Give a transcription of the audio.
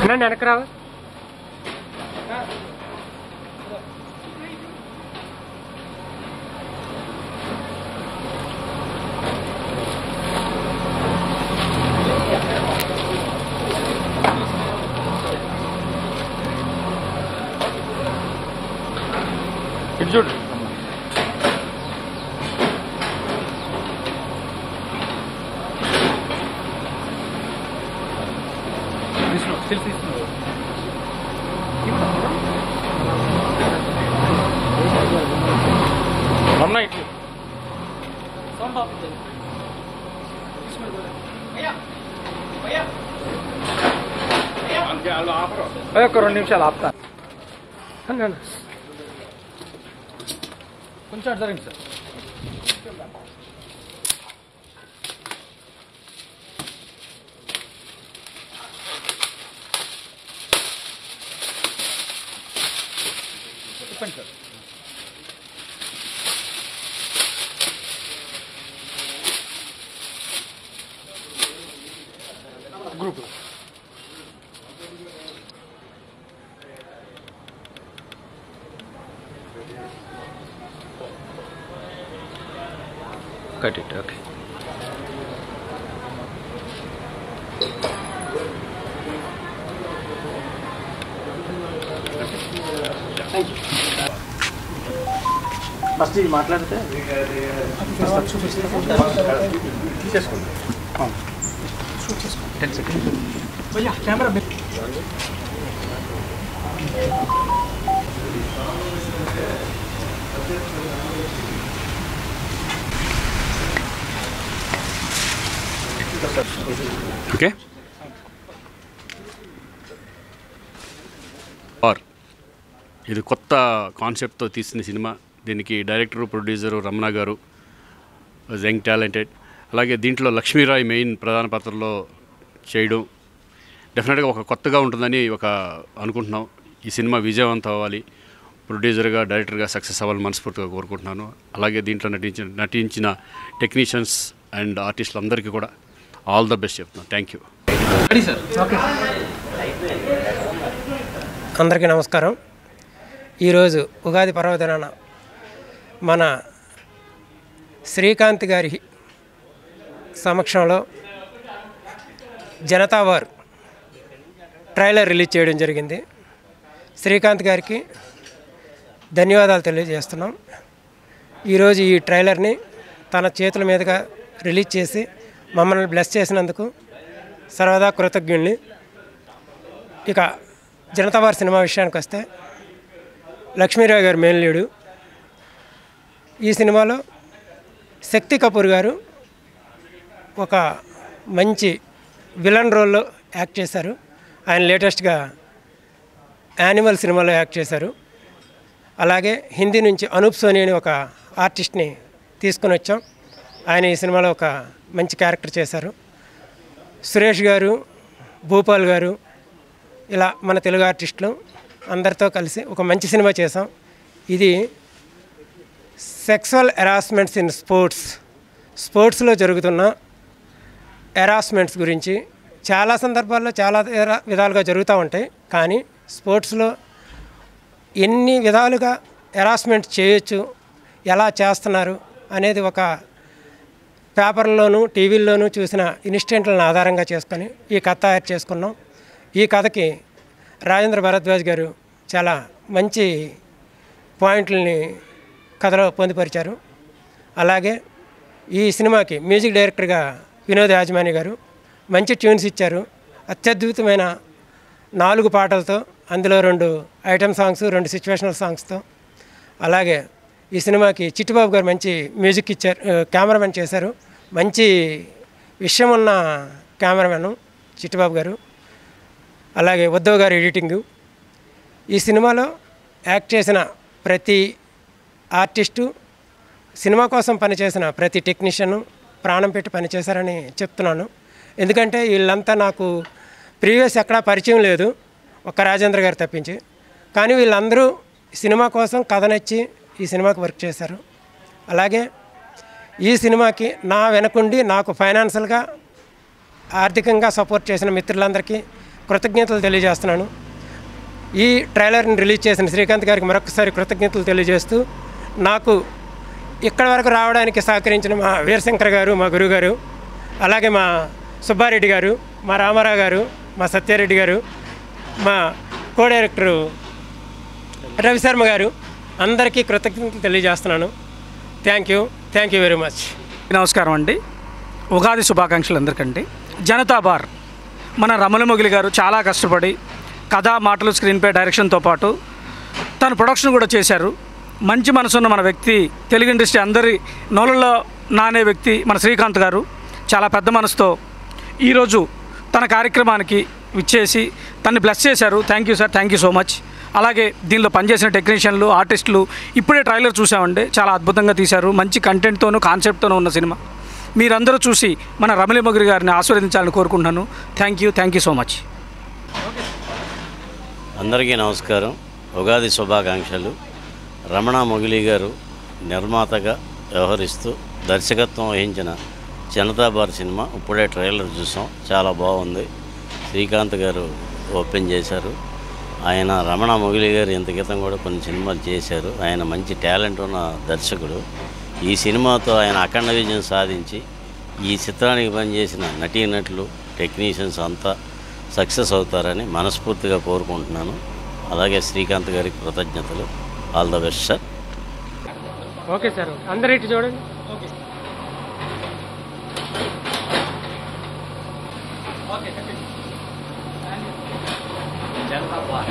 అన్న వెనక రావా ఇటు చూడు సెల్ఫీ అన్న ఇట్లు ఒక 2 నిమిషాలు ఆపుతా అన్న కొంచెం అటు జరగండి సార్ చెప్పండి sir group cut it, okay. Thank you. First you మాట్లాడితే తీసేసుకోండి 10 seconds భయ్యా కెమెరా ఓకే ఇది కొత్త కాన్సెప్ట్తో తీసిన సినిమా. దీనికి డైరెక్టరు ప్రొడ్యూసరు రమణ గారు, యంగ్ టాలెంటెడ్. అలాగే దీంట్లో లక్ష్మీరాయ్ మెయిన్ ప్రధాన పాత్రలో చేయడం డెఫినెట్గా ఒక కొత్తగా ఉంటుందని అనుకుంటున్నాం. ఈ సినిమా విజయవంతం అవ్వాలి, ప్రొడ్యూసర్గా డైరెక్టర్గా సక్సెస్ అవ్వాలని మనస్ఫూర్తిగా కోరుకుంటున్నాను. అలాగే దీంట్లో నటించిన టెక్నీషియన్స్ అండ్ ఆర్టిస్టులు అందరికీ కూడా ఆల్ ద బెస్ట్ చెప్తున్నాను. Thank you. అందరికీ నమస్కారం. ఈరోజు ఉగాది పర్వదినాన మన శ్రీకాంత్ గారి సమక్షంలో జనతా వార్ ట్రైలర్ రిలీజ్ చేయడం జరిగింది. శ్రీకాంత్ గారికి ధన్యవాదాలు తెలియజేస్తున్నాం. ఈరోజు ఈ ట్రైలర్ని తన చేతుల మీదుగా రిలీజ్ చేసి మమ్మల్ని బ్లెస్ చేసినందుకు సర్వదా కృతజ్ఞుల్ని. ఇక జనతా వార్ సినిమా విషయానికి వస్తే లక్ష్మీరావు గారు మెయిన్ లీడు. ఈ సినిమాలో శక్తి కపూర్ గారు ఒక మంచి విలన్ రోల్లో యాక్ట్ చేశారు. ఆయన లేటెస్ట్గా యానిమల్ సినిమాలో యాక్ట్ చేశారు. అలాగే హిందీ నుంచి అనూప్ సోని అని ఒక ఆర్టిస్ట్ని తీసుకుని వచ్చాం. ఆయన ఈ సినిమాలో ఒక మంచి క్యారెక్టర్ చేశారు. సురేష్ గారు, భూపాల్ గారు, ఇలా మన తెలుగు ఆర్టిస్టులు అందరితో కలిసి ఒక మంచి సినిమా చేసాం. ఇది సెక్సువల్ హెరాస్మెంట్స్ ఇన్ స్పోర్ట్స్లో జరుగుతున్న హెరాస్మెంట్స్ గురించి చాలా సందర్భాల్లో చాలా విధాలుగా జరుగుతూ ఉంటాయి. కానీ స్పోర్ట్స్లో ఎన్ని విధాలుగా హెరాస్మెంట్ చేయొచ్చు, ఎలా చేస్తున్నారు అనేది ఒక పేపర్లోనూ టీవీల్లోనూ చూసిన ఇన్సిడెంట్లను ఆధారంగా చేసుకొని ఈ కథ తయారు చేసుకున్నాం. ఈ కథకి రాజేంద్ర భరద్వాజ్ గారు చాలా మంచి పాయింట్లని కథలో పొందుపరిచారు. అలాగే ఈ సినిమాకి మ్యూజిక్ డైరెక్టర్గా వినోద్ యాజమాని గారు మంచి ట్యూన్స్ ఇచ్చారు. అత్యద్భుతమైన 4 పాటలతో, అందులో 2 ఐటమ్ సాంగ్స్, 2 సిచ్యువేషనల్ సాంగ్స్తో. అలాగే ఈ సినిమాకి చిట్టుబాబు గారు మంచి మ్యూజిక్ ఇచ్చారు, కెమెరామెన్ చేశారు. మంచి విషయం ఉన్న కెమెరామెన్ చిట్టుబాబు గారు. అలాగే ఉద్ధవ్ గారు ఎడిటింగు. ఈ సినిమాలో యాక్ట్ చేసిన ప్రతి ఆర్టిస్టు, సినిమా కోసం పనిచేసిన ప్రతి టెక్నీషియను ప్రాణం పెట్టి పనిచేశారని చెప్తున్నాను. ఎందుకంటే వీళ్ళంతా నాకు ప్రీవియస్ ఎక్కడా పరిచయం లేదు, ఒక్క రాజేంద్ర గారు తప్పించి. కానీ వీళ్ళందరూ సినిమా కోసం కథ నచ్చి ఈ సినిమాకి వర్క్ చేశారు. అలాగే ఈ సినిమాకి నా వెనకుండి నాకు ఫైనాన్షియల్గా ఆర్థికంగా సపోర్ట్ చేసిన మిత్రులందరికీ కృతజ్ఞతలు తెలియజేస్తున్నాను. ఈ ట్రైలర్ని రిలీజ్ చేసిన శ్రీకాంత్ గారికి మరొకసారి కృతజ్ఞతలు తెలియజేస్తూ, నాకు ఇక్కడి వరకు రావడానికి సహకరించిన మా వీరశంకర్ గారు, మా గురువు గారు, అలాగే మా సుబ్బారెడ్డి గారు, మా రామారావు గారు, మా సత్యారెడ్డి గారు, మా కో డైరెక్టరు రవిశర్మ గారు, అందరికీ కృతజ్ఞతలు తెలియజేస్తున్నాను. Thank you very much. నమస్కారం అండి. ఉగాది శుభాకాంక్షలు అందరికండి. జనతా బార్ మన రమణమొగిలి గారు చాలా కష్టపడి కథ, మాటలు, స్క్రీన్ ప్లే, డైరెక్షన్తో పాటు తను ప్రొడక్షన్ కూడా చేశారు. మంచి మనసున్న మన వ్యక్తి, తెలుగు ఇండస్ట్రీ అందరి నోళ్ళలో నానే వ్యక్తి మన శ్రీకాంత్ గారు చాలా పెద్ద మనసుతో ఈరోజు తన కార్యక్రమానికి విచ్చేసి తన్ని బ్లెస్ చేశారు. Thank you sir, thank you so much. అలాగే దీనిలో పనిచేసిన టెక్నీషియన్లు, ఆర్టిస్టులు, ఇప్పుడే ట్రైలర్ చూసామండి, చాలా అద్భుతంగా తీశారు. మంచి కంటెంట్తోనూ కాన్సెప్ట్తోనూ ఉన్న సినిమా. మీరందరూ చూసి మన రమణమొగిలి గారిని ఆశీర్వదించాలని కోరుకుంటున్నాను. Thank you so much. అందరికీ నమస్కారం. ఉగాది శుభాకాంక్షలు. రమణమొగిలి గారు నిర్మాతగా వ్యవహరిస్తూ దర్శకత్వం వహించిన జనతా బార్ సినిమా ఇప్పుడే ట్రైలర్ చూసాం, చాలా బాగుంది. శ్రీకాంత్ గారు ఓపెన్ చేశారు. ఆయన రమణమొగిలి గారు ఇంత క్రితం కూడా కొన్ని సినిమాలు చేశారు. ఆయన మంచి టాలెంట్ ఉన్న దర్శకుడు. ఈ సినిమాతో ఆయన అఖండ విజయం సాధించి ఈ చిత్రానికి పనిచేసిన నటీనటులు, టెక్నీషియన్స్ అంతా సక్సెస్ అవుతారని మనస్ఫూర్తిగా కోరుకుంటున్నాను. అలాగే శ్రీకాంత్ గారికి కృతజ్ఞతలు. All the best sir. Okay sir, అందరూ ఇటు చూడండి. ఓకే. జనతా బార్